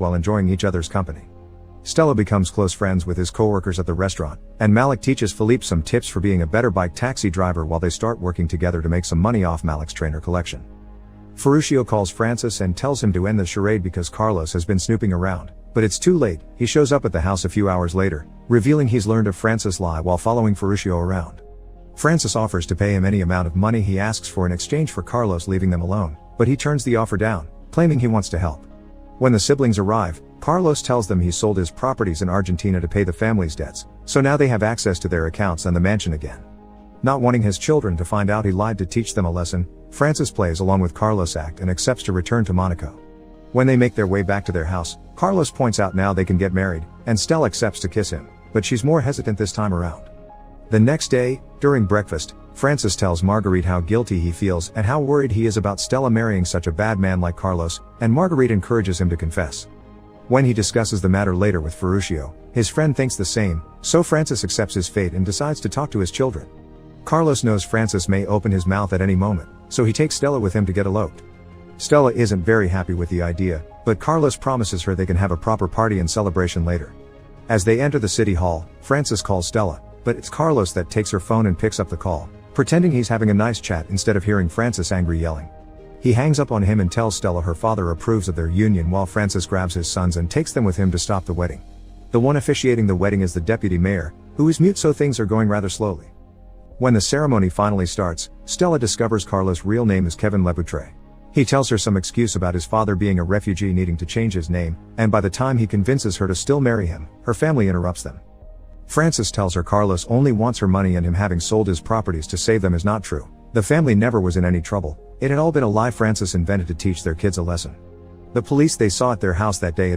while enjoying each other's company. Stella becomes close friends with his coworkers at the restaurant, and Malik teaches Philippe some tips for being a better bike taxi driver while they start working together to make some money off Malik's trainer collection. Ferruccio calls Francis and tells him to end the charade because Carlos has been snooping around, but it's too late. He shows up at the house a few hours later, revealing he's learned of Francis' lie while following Ferruccio around. Francis offers to pay him any amount of money he asks for in exchange for Carlos leaving them alone, but he turns the offer down, claiming he wants to help. When the siblings arrive, Carlos tells them he sold his properties in Argentina to pay the family's debts, so now they have access to their accounts and the mansion again. Not wanting his children to find out he lied to teach them a lesson, Francis plays along with Carlos' act and accepts to return to Monaco. When they make their way back to their house, Carlos points out now they can get married, and Stella accepts to kiss him, but she's more hesitant this time around. The next day, during breakfast, Francis tells Marguerite how guilty he feels and how worried he is about Stella marrying such a bad man like Carlos, and Marguerite encourages him to confess. When he discusses the matter later with Ferruccio, his friend thinks the same, so Francis accepts his fate and decides to talk to his children. Carlos knows Francis may open his mouth at any moment, so he takes Stella with him to get eloped. Stella isn't very happy with the idea, but Carlos promises her they can have a proper party and celebration later. As they enter the city hall, Francis calls Stella, but it's Carlos that takes her phone and picks up the call, pretending he's having a nice chat instead of hearing Francis angry yelling. He hangs up on him and tells Stella her father approves of their union while Francis grabs his sons and takes them with him to stop the wedding. The one officiating the wedding is the deputy mayor, who is mute, so things are going rather slowly. When the ceremony finally starts, Stella discovers Carlos' real name is Kevin Lepoutre. He tells her some excuse about his father being a refugee needing to change his name, and by the time he convinces her to still marry him, her family interrupts them. Francis tells her Carlos only wants her money and him having sold his properties to save them is not true. The family never was in any trouble, it had all been a lie Francis invented to teach their kids a lesson. The police they saw at their house that day